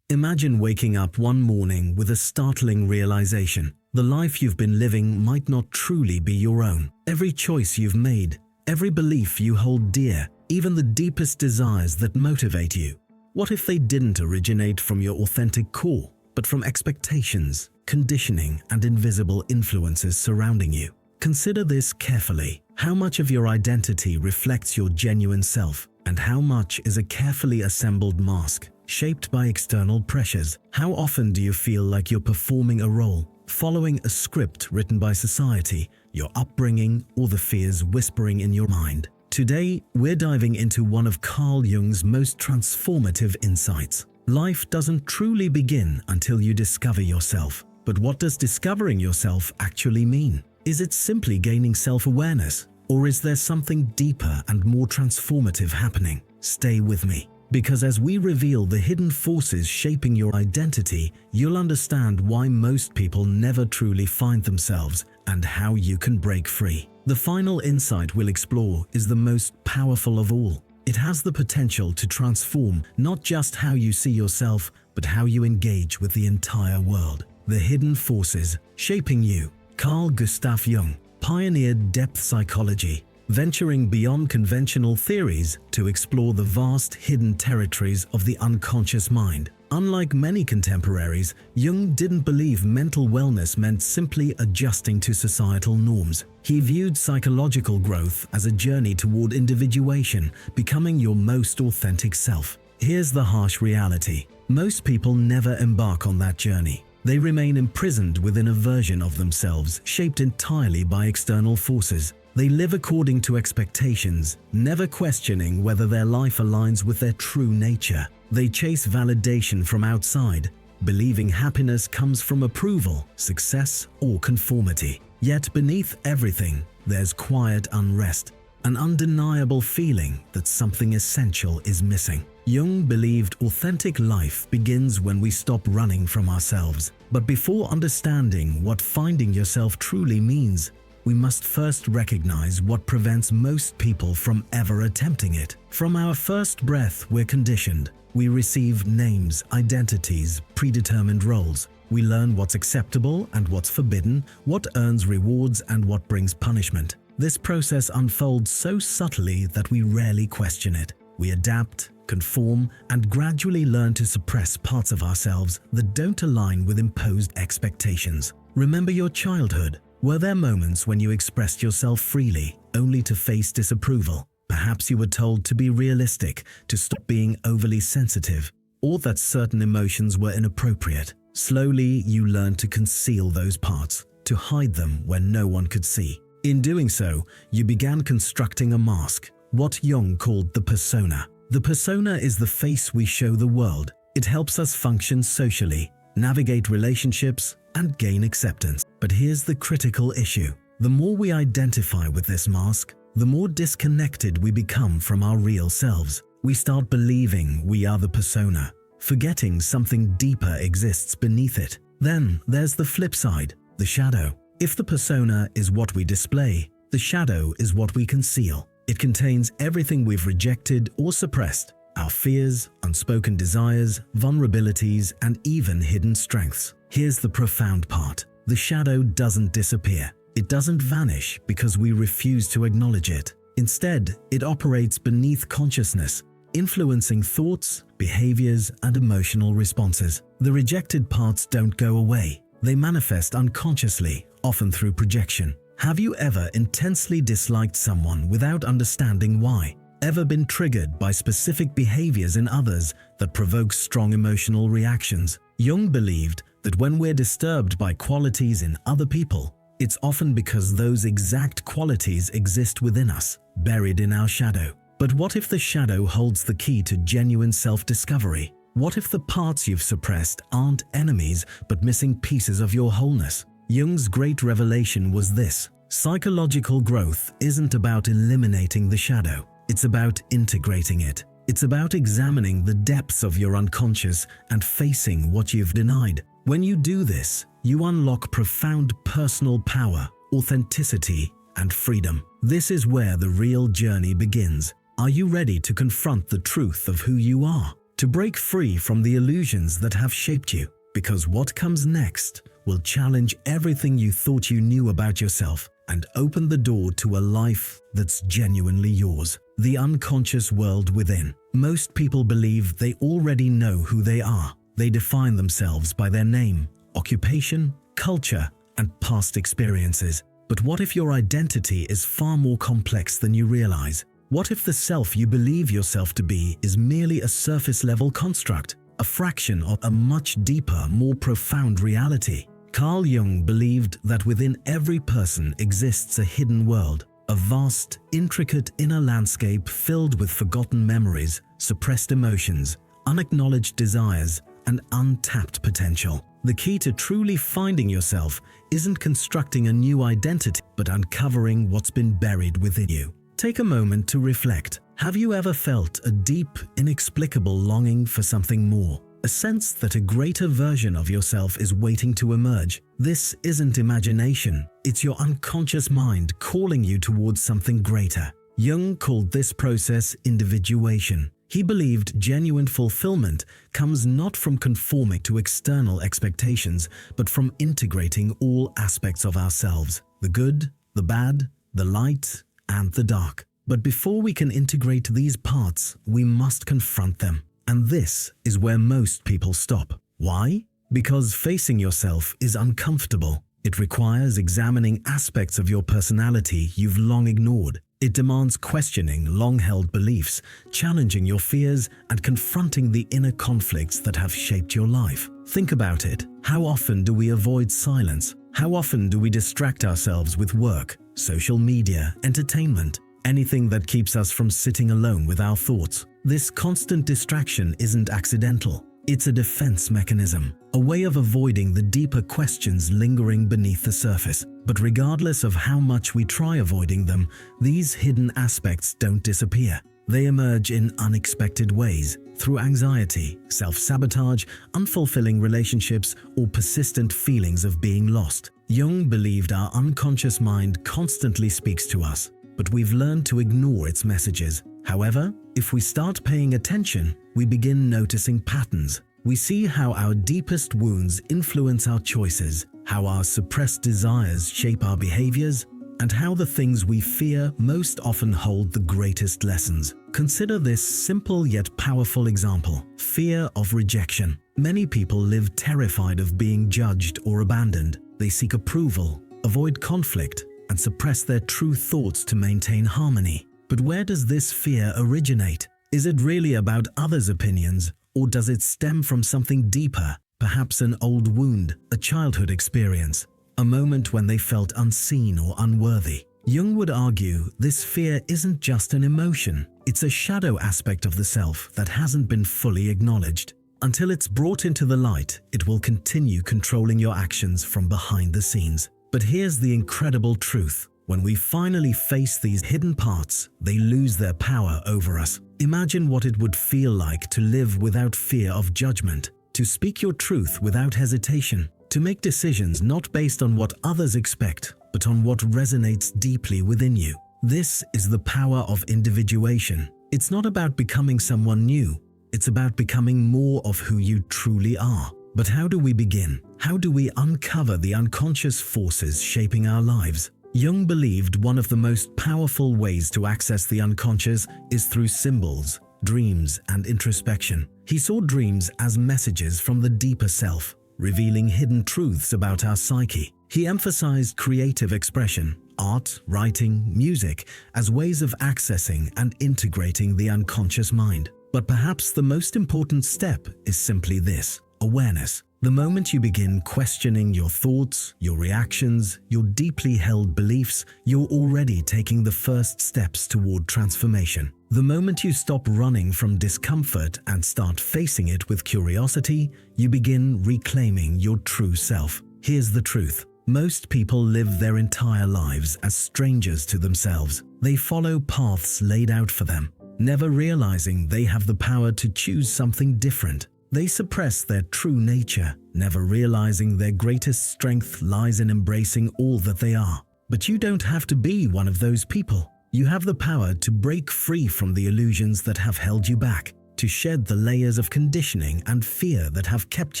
Imagine waking up one morning with a startling realization. The life you've been living might not truly be your own. Every choice you've made, every belief you hold dear, even the deepest desires that motivate you. What if they didn't originate from your authentic core, but from expectations, conditioning, and invisible influences surrounding you? Consider this carefully. How much of your identity reflects your genuine self, and how much is a carefully assembled mask, shaped by external pressures? How often do you feel like you're performing a role, following a script written by society, your upbringing, or the fears whispering in your mind? Today, we're diving into one of Carl Jung's most transformative insights. Life doesn't truly begin until you discover yourself. But what does discovering yourself actually mean? Is it simply gaining self-awareness, or is there something deeper and more transformative happening? Stay with me, because as we reveal the hidden forces shaping your identity, you'll understand why most people never truly find themselves and how you can break free. The final insight we'll explore is the most powerful of all. It has the potential to transform not just how you see yourself, but how you engage with the entire world. The hidden forces shaping you. Carl Gustav Jung pioneered depth psychology, venturing beyond conventional theories to explore the vast hidden territories of the unconscious mind. Unlike many contemporaries, Jung didn't believe mental wellness meant simply adjusting to societal norms. He viewed psychological growth as a journey toward individuation, becoming your most authentic self. Here's the harsh reality. Most people never embark on that journey. They remain imprisoned within a version of themselves shaped entirely by external forces. They live according to expectations, never questioning whether their life aligns with their true nature. They chase validation from outside, believing happiness comes from approval, success, or conformity. Yet beneath everything, there's quiet unrest, an undeniable feeling that something essential is missing. Jung believed authentic life begins when we stop running from ourselves. But before understanding what finding yourself truly means, we must first recognize what prevents most people from ever attempting it. From our first breath, we're conditioned. We receive names, identities, predetermined roles. We learn what's acceptable and what's forbidden, what earns rewards and what brings punishment. This process unfolds so subtly that we rarely question it. We adapt, conform, and gradually learn to suppress parts of ourselves that don't align with imposed expectations. Remember your childhood. Were there moments when you expressed yourself freely, only to face disapproval? Perhaps you were told to be realistic, to stop being overly sensitive, or that certain emotions were inappropriate. Slowly, you learned to conceal those parts, to hide them when no one could see. In doing so, you began constructing a mask, what Jung called the persona. The persona is the face we show the world. It helps us function socially, navigate relationships, and gain acceptance. But here's the critical issue. The more we identify with this mask, the more disconnected we become from our real selves. We start believing we are the persona, forgetting something deeper exists beneath it. Then there's the flip side, the shadow. If the persona is what we display, the shadow is what we conceal. It contains everything we've rejected or suppressed, our fears, unspoken desires, vulnerabilities, and even hidden strengths. Here's the profound part. The shadow doesn't disappear. It doesn't vanish because we refuse to acknowledge it. Instead, it operates beneath consciousness, influencing thoughts, behaviors, and emotional responses. The rejected parts don't go away. They manifest unconsciously, often through projection. Have you ever intensely disliked someone without understanding why? Ever been triggered by specific behaviors in others that provoke strong emotional reactions? Jung believed that when we're disturbed by qualities in other people, it's often because those exact qualities exist within us, buried in our shadow. But what if the shadow holds the key to genuine self-discovery? What if the parts you've suppressed aren't enemies but missing pieces of your wholeness? Jung's great revelation was this: psychological growth isn't about eliminating the shadow. It's about integrating it. It's about examining the depths of your unconscious and facing what you've denied. When you do this, you unlock profound personal power, authenticity, and freedom. This is where the real journey begins. Are you ready to confront the truth of who you are? to break free from the illusions that have shaped you, because what comes next will challenge everything you thought you knew about yourself and open the door to a life that's genuinely yours. The unconscious world within. Most people believe they already know who they are. They define themselves by their name, occupation, culture, and past experiences. But what if your identity is far more complex than you realize? What if the self you believe yourself to be is merely a surface-level construct, a fraction of a much deeper, more profound reality? Carl Jung believed that within every person exists a hidden world, a vast, intricate inner landscape filled with forgotten memories, suppressed emotions, unacknowledged desires, and untapped potential. The key to truly finding yourself isn't constructing a new identity, but uncovering what's been buried within you. Take a moment to reflect. Have you ever felt a deep, inexplicable longing for something more? A sense that a greater version of yourself is waiting to emerge? This isn't imagination, it's your unconscious mind calling you towards something greater. Jung called this process individuation. He believed genuine fulfillment comes not from conforming to external expectations, but from integrating all aspects of ourselves: the good, the bad, the light, and the dark. But before we can integrate these parts, we must confront them. And this is where most people stop. Why? Because facing yourself is uncomfortable. It requires examining aspects of your personality you've long ignored. It demands questioning long-held beliefs, challenging your fears, and confronting the inner conflicts that have shaped your life. Think about it. How often do we avoid silence? How often do we distract ourselves with work, social media, entertainment, anything that keeps us from sitting alone with our thoughts? This constant distraction isn't accidental. It's a defense mechanism, a way of avoiding the deeper questions lingering beneath the surface. But regardless of how much we try avoiding them, these hidden aspects don't disappear. They emerge in unexpected ways, through anxiety, self-sabotage, unfulfilling relationships, or persistent feelings of being lost. Jung believed our unconscious mind constantly speaks to us, but we've learned to ignore its messages. However, if we start paying attention, we begin noticing patterns. We see how our deepest wounds influence our choices, how our suppressed desires shape our behaviors, and how the things we fear most often hold the greatest lessons. Consider this simple yet powerful example: fear of rejection. Many people live terrified of being judged or abandoned. They seek approval, avoid conflict, and suppress their true thoughts to maintain harmony. But where does this fear originate? Is it really about others' opinions, or does it stem from something deeper, perhaps an old wound, a childhood experience, a moment when they felt unseen or unworthy? Jung would argue this fear isn't just an emotion, it's a shadow aspect of the self that hasn't been fully acknowledged. Until it's brought into the light, it will continue controlling your actions from behind the scenes. But here's the incredible truth. When we finally face these hidden parts, they lose their power over us. Imagine what it would feel like to live without fear of judgment, to speak your truth without hesitation, to make decisions not based on what others expect, but on what resonates deeply within you. This is the power of individuation. It's not about becoming someone new. It's about becoming more of who you truly are. But how do we begin? How do we uncover the unconscious forces shaping our lives? Jung believed one of the most powerful ways to access the unconscious is through symbols, dreams, and introspection. He saw dreams as messages from the deeper self, revealing hidden truths about our psyche. He emphasized creative expression, art, writing, music, as ways of accessing and integrating the unconscious mind. But perhaps the most important step is simply this: awareness. The moment you begin questioning your thoughts, your reactions, your deeply held beliefs, you're already taking the first steps toward transformation. The moment you stop running from discomfort and start facing it with curiosity, you begin reclaiming your true self. Here's the truth. Most people live their entire lives as strangers to themselves. They follow paths laid out for them, never realizing they have the power to choose something different. They suppress their true nature, never realizing their greatest strength lies in embracing all that they are. But you don't have to be one of those people. You have the power to break free from the illusions that have held you back. to shed the layers of conditioning and fear that have kept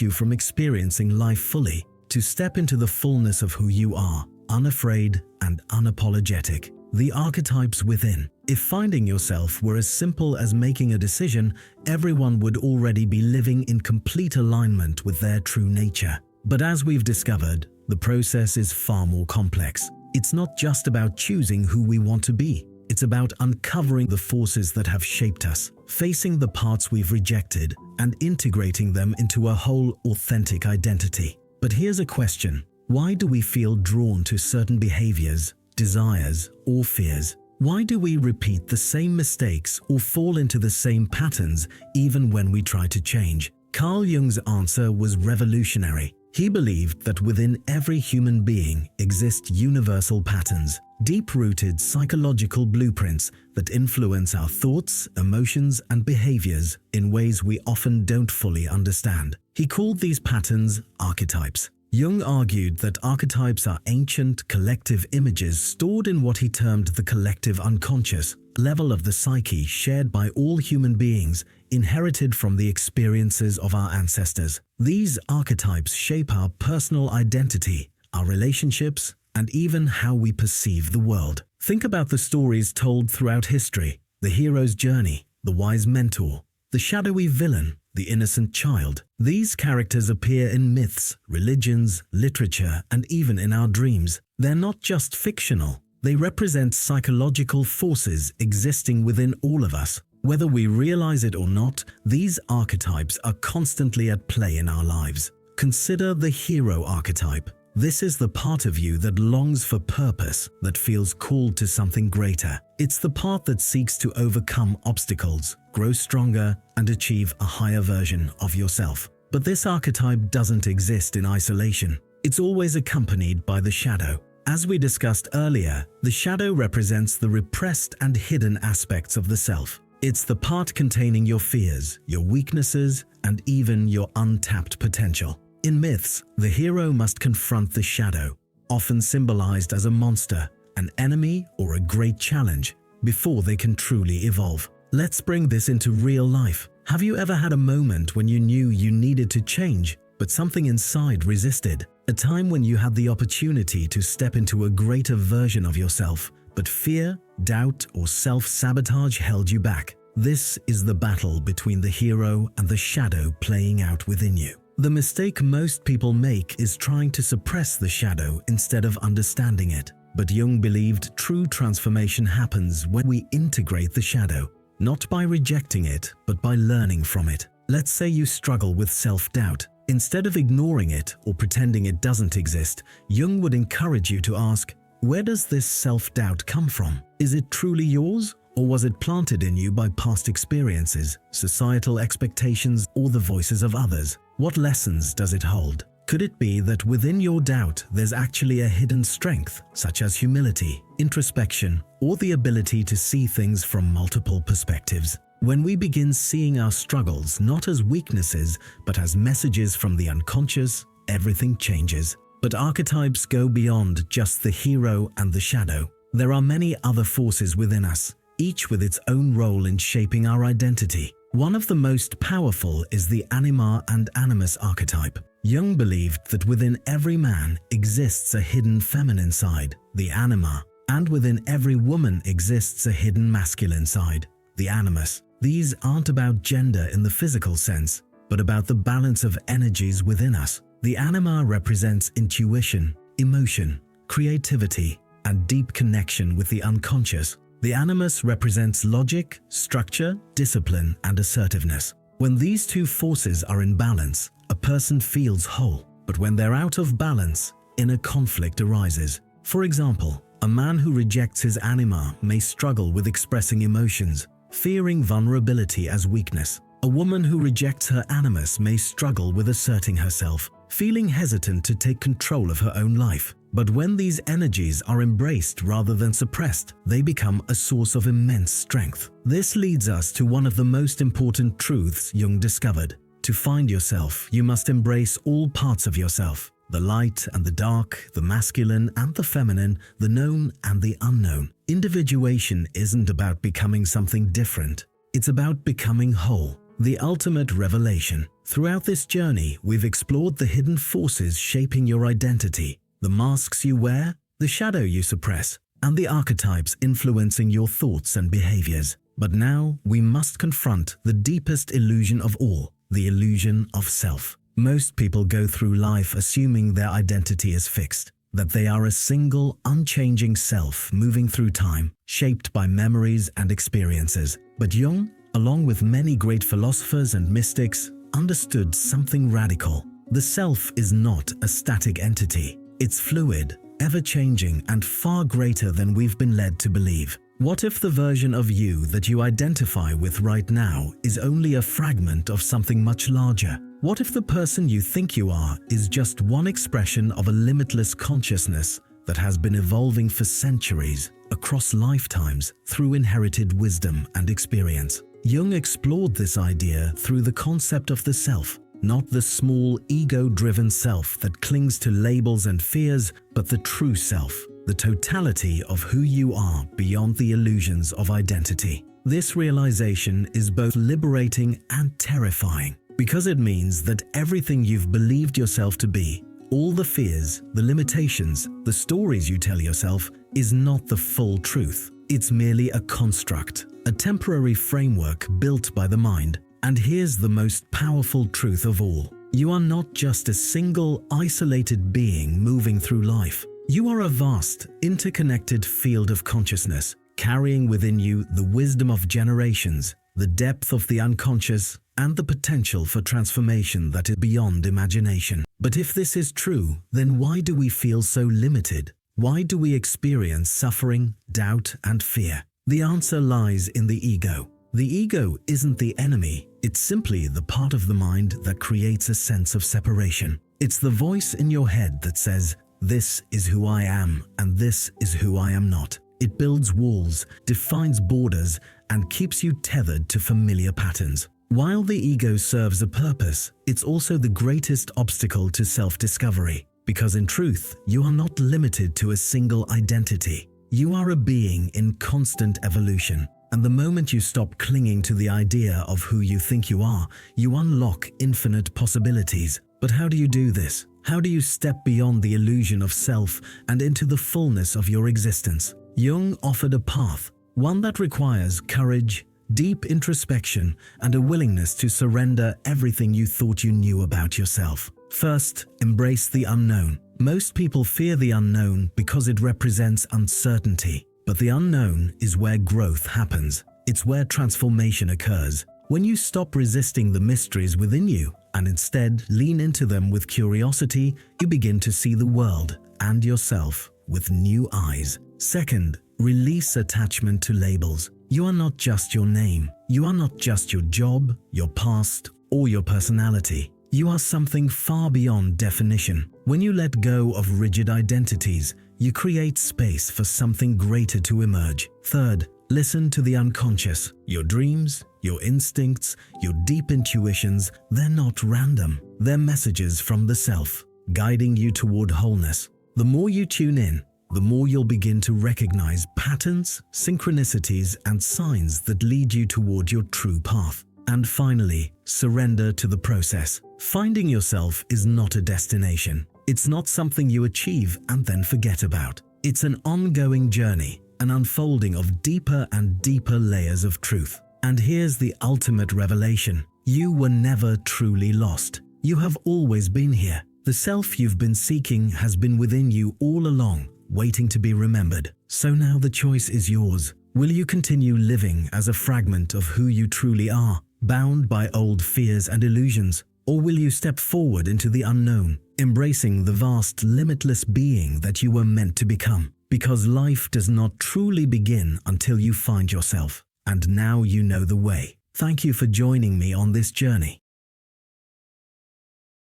you from experiencing life fully, to step into the fullness of who you are, unafraid and unapologetic. The archetypes within. If finding yourself were as simple as making a decision, everyone would already be living in complete alignment with their true nature. But as we've discovered, the process is far more complex. It's not just about choosing who we want to be. It's about uncovering the forces that have shaped us, facing the parts we've rejected, and integrating them into a whole, authentic identity. But here's a question. Why do we feel drawn to certain behaviors, desires, or fears? Why do we repeat the same mistakes or fall into the same patterns even when we try to change? Carl Jung's answer was revolutionary. He believed that within every human being exist universal patterns, deep-rooted psychological blueprints that influence our thoughts, emotions, and behaviors in ways we often don't fully understand. He called these patterns archetypes. Jung argued that archetypes are ancient, collective images stored in what he termed the collective unconscious level of the psyche, shared by all human beings, inherited from the experiences of our ancestors. These archetypes shape our personal identity, our relationships, and even how we perceive the world. Think about the stories told throughout history: the hero's journey, the wise mentor, the shadowy villain, the innocent child. These characters appear in myths, religions, literature, and even in our dreams. They're not just fictional. They represent psychological forces existing within all of us. Whether we realize it or not, these archetypes are constantly at play in our lives. Consider the hero archetype. This is the part of you that longs for purpose, that feels called to something greater. It's the part that seeks to overcome obstacles, grow stronger, and achieve a higher version of yourself. But this archetype doesn't exist in isolation. It's always accompanied by the shadow. As we discussed earlier, the shadow represents the repressed and hidden aspects of the self. It's the part containing your fears, your weaknesses, and even your untapped potential. In myths, the hero must confront the shadow, often symbolized as a monster, an enemy, or a great challenge, before they can truly evolve. Let's bring this into real life. Have you ever had a moment when you knew you needed to change, but something inside resisted? A time when you had the opportunity to step into a greater version of yourself, but fear, doubt, or self-sabotage held you back. This is the battle between the hero and the shadow playing out within you. The mistake most people make is trying to suppress the shadow instead of understanding it. But Jung believed true transformation happens when we integrate the shadow, not by rejecting it, but by learning from it. Let's say you struggle with self-doubt. Instead of ignoring it or pretending it doesn't exist, Jung would encourage you to ask, where does this self-doubt come from? Is it truly yours? Or was it planted in you by past experiences, societal expectations, or the voices of others? What lessons does it hold? Could it be that within your doubt there's actually a hidden strength, such as humility, introspection, or the ability to see things from multiple perspectives? When we begin seeing our struggles not as weaknesses, but as messages from the unconscious, everything changes. But archetypes go beyond just the hero and the shadow. There are many other forces within us, each with its own role in shaping our identity. One of the most powerful is the anima and animus archetype. Jung believed that within every man exists a hidden feminine side, the anima, and within every woman exists a hidden masculine side, the animus. These aren't about gender in the physical sense, but about the balance of energies within us. The anima represents intuition, emotion, creativity, and deep connection with the unconscious. The animus represents logic, structure, discipline, and assertiveness. When these two forces are in balance, a person feels whole. But when they're out of balance, inner conflict arises. For example, a man who rejects his anima may struggle with expressing emotions, fearing vulnerability as weakness. A woman who rejects her animus may struggle with asserting herself, feeling hesitant to take control of her own life. But when these energies are embraced rather than suppressed, they become a source of immense strength. This leads us to one of the most important truths Jung discovered. To find yourself, you must embrace all parts of yourself: the light and the dark, the masculine and the feminine, the known and the unknown. Individuation isn't about becoming something different. It's about becoming whole. the ultimate revelation. Throughout this journey, we've explored the hidden forces shaping your identity, the masks you wear, the shadow you suppress, and the archetypes influencing your thoughts and behaviors. But now we must confront the deepest illusion of all, the illusion of self. Most people go through life assuming their identity is fixed, that they are a single, unchanging self moving through time, shaped by memories and experiences. But Jung, along with many great philosophers and mystics, understood something radical. The self is not a static entity. It's fluid, ever-changing, and far greater than we've been led to believe. What if the version of you that you identify with right now is only a fragment of something much larger? What if the person you think you are is just one expression of a limitless consciousness that has been evolving for centuries, across lifetimes, through inherited wisdom and experience? Jung explored this idea through the concept of the self, not the small, ego-driven self that clings to labels and fears, but the true self, the totality of who you are beyond the illusions of identity. This realization is both liberating and terrifying, because it means that everything you've believed yourself to be, all the fears, the limitations, the stories you tell yourself, is not the full truth. It's merely a construct, a temporary framework built by the mind. And here's the most powerful truth of all. You are not just a single, isolated being moving through life. You are a vast, interconnected field of consciousness, carrying within you the wisdom of generations, the depth of the unconscious, and the potential for transformation that is beyond imagination. But if this is true, then why do we feel so limited? Why do we experience suffering, doubt, and fear? The answer lies in the ego. The ego isn't the enemy, it's simply the part of the mind that creates a sense of separation. It's the voice in your head that says, "This is who I am, and this is who I am not." It builds walls, defines borders, and keeps you tethered to familiar patterns. While the ego serves a purpose, it's also the greatest obstacle to self-discovery. Because in truth, you are not limited to a single identity. You are a being in constant evolution. And the moment you stop clinging to the idea of who you think you are, you unlock infinite possibilities. But how do you do this? How do you step beyond the illusion of self and into the fullness of your existence? Jung offered a path, one that requires courage, deep introspection, and a willingness to surrender everything you thought you knew about yourself. First, embrace the unknown. Most people fear the unknown because it represents uncertainty. But the unknown is where growth happens. It's where transformation occurs. When you stop resisting the mysteries within you and instead lean into them with curiosity, you begin to see the world and yourself with new eyes. Second, release attachment to labels. You are not just your name. You are not just your job, your past, or your personality. You are something far beyond definition. When you let go of rigid identities, you create space for something greater to emerge. Third, listen to the unconscious. Your dreams, your instincts, your deep intuitions, they're not random. They're messages from the self, guiding you toward wholeness. The more you tune in, the more you'll begin to recognize patterns, synchronicities, and signs that lead you toward your true path. And finally, surrender to the process. Finding yourself is not a destination. It's not something you achieve and then forget about. It's an ongoing journey, an unfolding of deeper and deeper layers of truth. And here's the ultimate revelation. You were never truly lost. You have always been here. The self you've been seeking has been within you all along, waiting to be remembered. So now the choice is yours. Will you continue living as a fragment of who you truly are, bound by old fears and illusions? Or will you step forward into the unknown, embracing the vast, limitless being that you were meant to become? Because life does not truly begin until you find yourself. And now you know the way. Thank you for joining me on this journey.